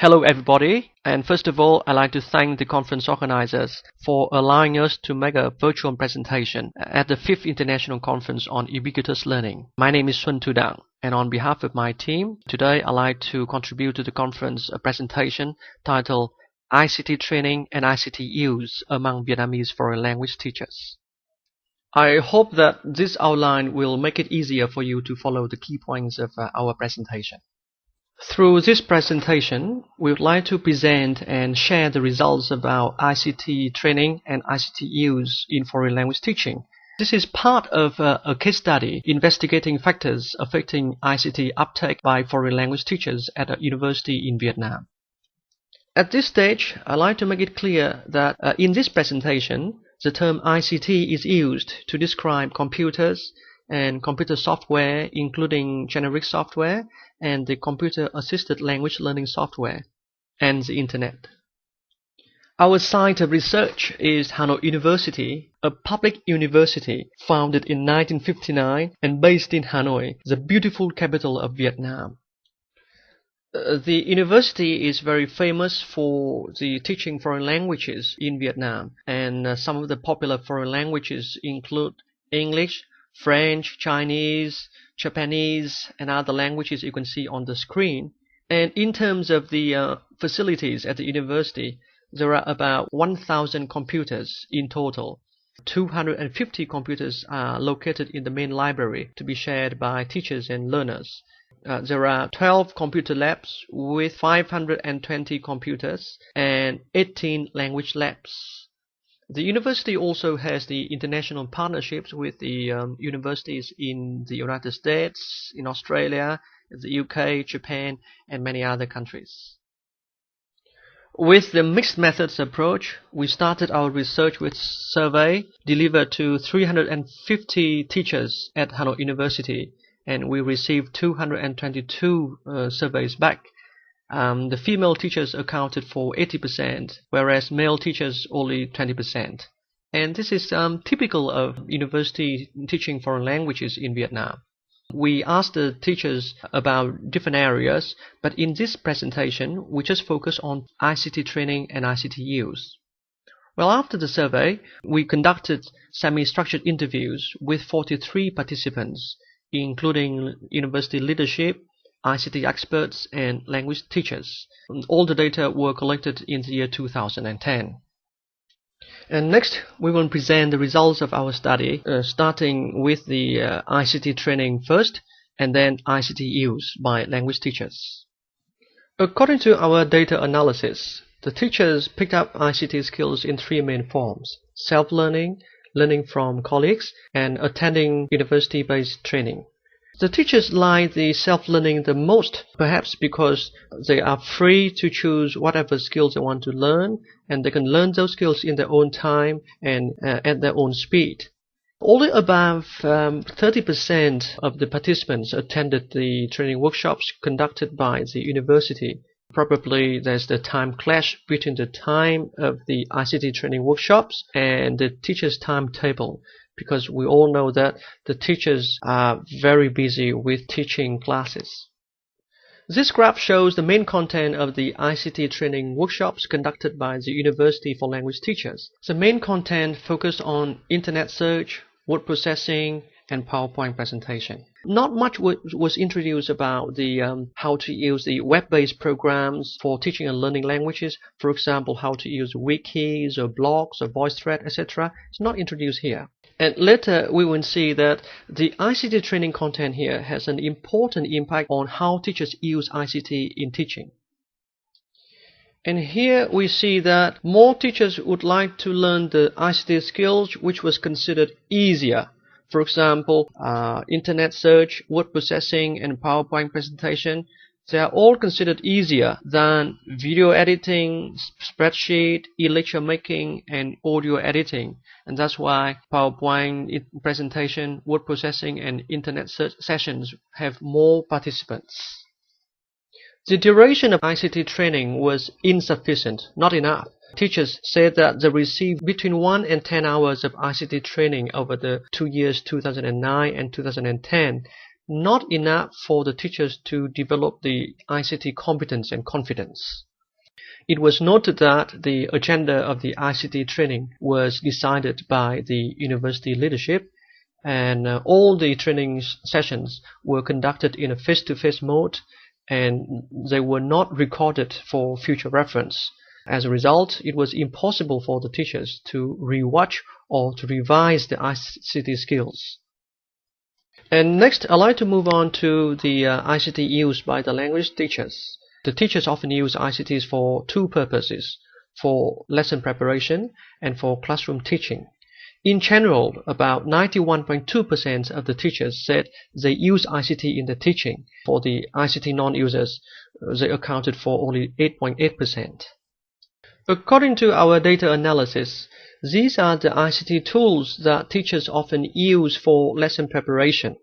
Hello everybody, and first of all I'd like to thank the conference organizers for allowing us to make a virtual presentation at the 5th International Conference on Ubiquitous Learning. My name is Xuân Thu Dang, and on behalf of my team, today I'd like to contribute to the conference a presentation titled ICT Training and ICT Use Among Vietnamese Foreign Language Teachers. I hope that this outline will make it easier for you to follow the key points of our presentation. Through this presentation, we would like to present and share the results of our ICT training and ICT use in foreign language teaching. This is part of a case study investigating factors affecting ICT uptake by foreign language teachers at a university in Vietnam. At this stage, I'd like to make it clear that in this presentation, the term ICT is used to describe computers and computer software, including generic software and the computer-assisted language learning software, and the Internet. Our site of research is Hanoi University, a public university founded in 1959 and based in Hanoi, the beautiful capital of Vietnam. The university is very famous for the teaching foreign languages in Vietnam, and some of the popular foreign languages include English, French, Chinese, Japanese, and other languages you can see on the screen. And in terms of the facilities at the university, there are about 1,000 computers in total. 250 computers are located in the main library to be shared by teachers and learners. There are 12 computer labs with 520 computers and 18 language labs. The university also has the international partnerships with the universities in the United States, in Australia, the UK, Japan, and many other countries. With the mixed methods approach, we started our research with survey delivered to 350 teachers at Hanoi University, and we received 222 surveys back. The female teachers accounted for 80%, whereas male teachers only 20%. And this is typical of university teaching foreign languages in Vietnam. We asked the teachers about different areas, but in this presentation, we just focus on ICT training and ICT use. Well, after the survey, we conducted semi-structured interviews with 43 participants, including university leadership, ICT experts, and language teachers. All the data were collected in the year 2010. And next, we will present the results of our study, starting with the ICT training first, and then ICT use by language teachers. According to our data analysis, the teachers picked up ICT skills in three main forms: self-learning, learning from colleagues, and attending university-based training. The teachers like the self-learning the most, perhaps because they are free to choose whatever skills they want to learn, and they can learn those skills in their own time and at their own speed. Only about 30% of the participants attended the training workshops conducted by the university. Probably there's the time clash between the time of the ICT training workshops and the teacher's timetable, because we all know that the teachers are very busy with teaching classes. This graph shows the main content of the ICT training workshops conducted by the University for Language Teachers. The main content focused on internet search, word processing, and PowerPoint presentation. Not much was introduced about the how to use the web-based programs for teaching and learning languages. For example, how to use wikis or blogs or VoiceThread, etc. It's not introduced here. And later we will see that the ICT training content here has an important impact on how teachers use ICT in teaching. And here we see that more teachers would like to learn the ICT skills which was considered easier. For example, internet search, word processing, and PowerPoint presentation. They are all considered easier than video editing, spreadsheet, e-lecture making, and audio editing. And that's why PowerPoint presentation, word processing, and internet search sessions have more participants. The duration of ICT training was insufficient, not enough. Teachers said that they received between 1 and 10 hours of ICT training over the 2 years 2009 and 2010, not enough for the teachers to develop the ICT competence and confidence. It was noted that the agenda of the ICT training was decided by the university leadership, and all the training sessions were conducted in a face-to-face mode, and they were not recorded for future reference. As a result, it was impossible for the teachers to rewatch or to revise the ICT skills. And next, I'd like to move on to the ICT used by the language teachers. The teachers often use ICTs for two purposes: for lesson preparation and for classroom teaching. In general, about 91.2% of the teachers said they use ICT in the teaching. For the ICT non-users, they accounted for only 8.8%. According to our data analysis, these are the ICT tools that teachers often use for lesson preparation.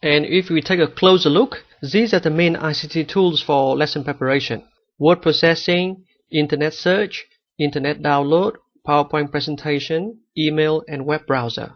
And if we take a closer look, these are the main ICT tools for lesson preparation: word processing, internet search, internet download, PowerPoint presentation, email, and web browser.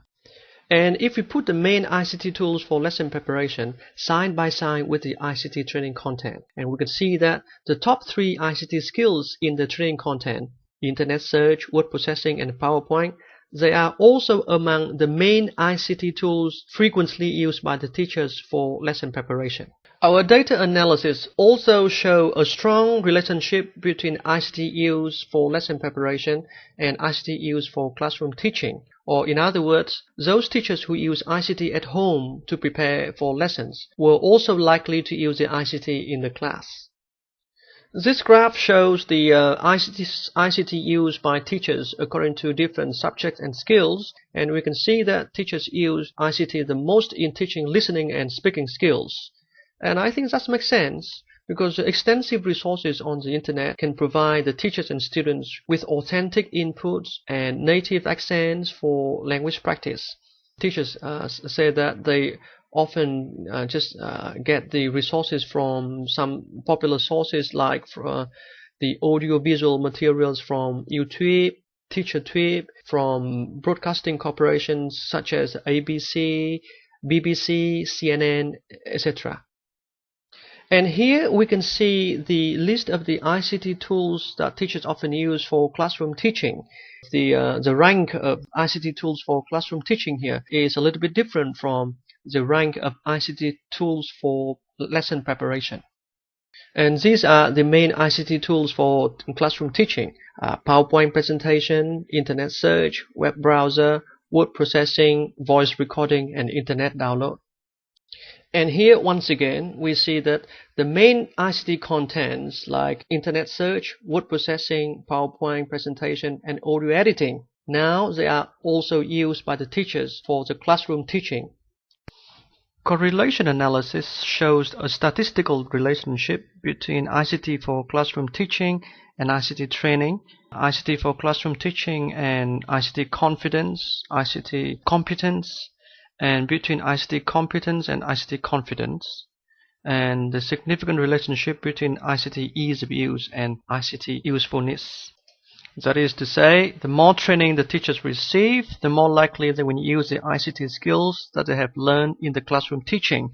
And if we put the main ICT tools for lesson preparation side by side with the ICT training content, and we can see that the top three ICT skills in the training content, internet search, word processing, and PowerPoint, they are also among the main ICT tools frequently used by the teachers for lesson preparation. Our data analysis also show a strong relationship between ICT use for lesson preparation and ICT use for classroom teaching. Or in other words, those teachers who use ICT at home to prepare for lessons were also likely to use the ICT in the class. This graph shows the ICT used by teachers according to different subjects and skills, and we can see that teachers use ICT the most in teaching listening and speaking skills. And I think that makes sense, because extensive resources on the internet can provide the teachers and students with authentic inputs and native accents for language practice. Teachers say that they often just get the resources from some popular sources, like the audiovisual materials from YouTube, TeacherTube, from broadcasting corporations such as ABC, BBC, CNN, etc. And here we can see the list of the ICT tools that teachers often use for classroom teaching. The rank of ICT tools for classroom teaching here is a little bit different from the rank of ICT tools for lesson preparation. And these are the main ICT tools for classroom teaching: PowerPoint presentation, internet search, web browser, word processing, voice recording, and internet download. And here once again we see that the main ICT contents like internet search, word processing, PowerPoint presentation, and audio editing, now they are also used by the teachers for the classroom teaching. Correlation analysis shows a statistical relationship between ICT for classroom teaching and ICT training, ICT for classroom teaching and ICT confidence, ICT competence, and between ICT competence and ICT confidence, and the significant relationship between ICT ease of use and ICT usefulness. That is to say, the more training the teachers receive, the more likely they will use the ICT skills that they have learned in the classroom teaching.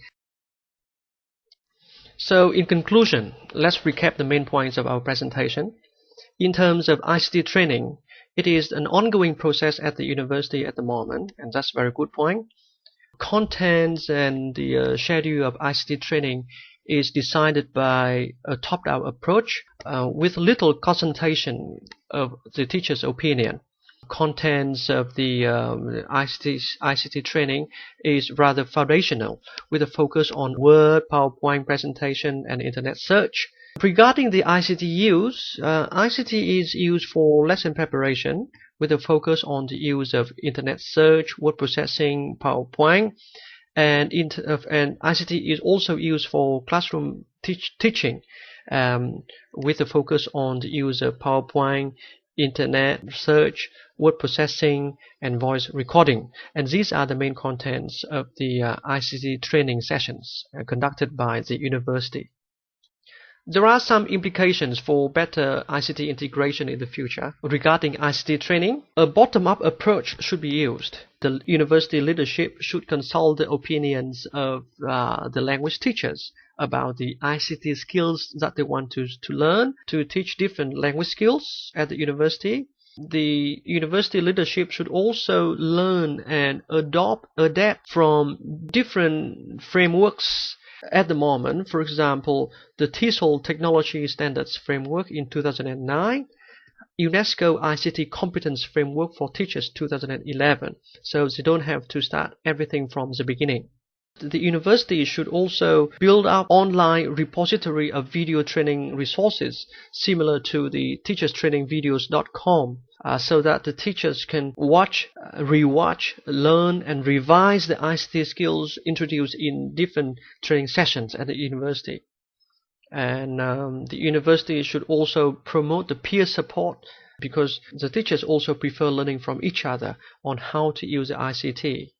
So in conclusion, let's recap the main points of our presentation. In terms of ICT training, it is an ongoing process at the university at the moment, and that's a very good point. Contents and the schedule of ICT training is decided by a top-down approach with little consultation of the teacher's opinion. Contents of the ICT training is rather foundational, with a focus on Word, PowerPoint presentation, and internet search. Regarding the ICT use, ICT is used for lesson preparation, with a focus on the use of internet search, word processing, PowerPoint, and ICT is also used for classroom teaching, with a focus on the use of PowerPoint, internet search, word processing, and voice recording. And these are the main contents of the ICT training sessions conducted by the university. There are some implications for better ICT integration in the future. Regarding ICT training, a bottom-up approach should be used. The university leadership should consult the opinions of the language teachers about the ICT skills that they want to learn, to teach different language skills at the university. The university leadership should also learn and adapt from different frameworks at the moment. For example, the TESOL Technology Standards Framework in 2009, UNESCO ICT Competence Framework for Teachers 2011, so they don't have to start everything from the beginning. The university should also build up online repository of video training resources similar to the teacherstrainingvideos.com, so that the teachers can watch, rewatch, learn and revise the ICT skills introduced in different training sessions at the university. And the university should also promote the peer support, because the teachers also prefer learning from each other on how to use the ICT.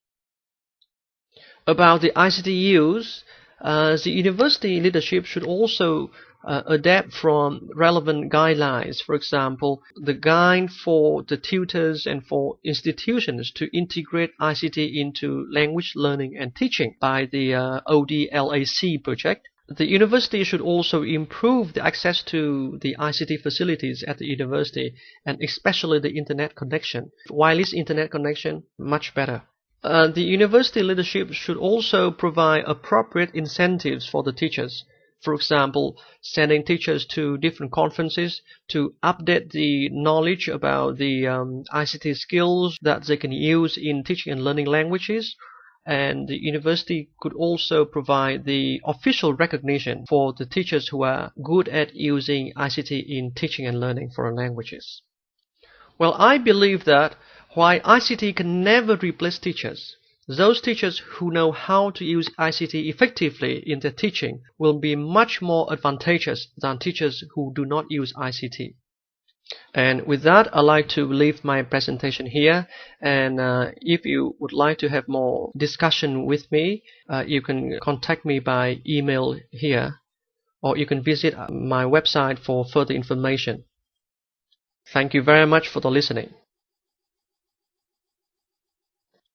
About the ICT use, the university leadership should also adapt from relevant guidelines. For example, the guide for the tutors and for institutions to integrate ICT into language learning and teaching by the ODLAC project. The university should also improve the access to the ICT facilities at the university, and especially the internet connection. Wireless internet connection, much better. The university leadership should also provide appropriate incentives for the teachers. For example, sending teachers to different conferences to update the knowledge about the ICT skills that they can use in teaching and learning languages. And the university could also provide the official recognition for the teachers who are good at using ICT in teaching and learning foreign languages. Well, I believe that while ICT can never replace teachers, those teachers who know how to use ICT effectively in their teaching will be much more advantageous than teachers who do not use ICT. And with that, I'd like to leave my presentation here. And if you would like to have more discussion with me, you can contact me by email here, or you can visit my website for further information. Thank you very much for the listening.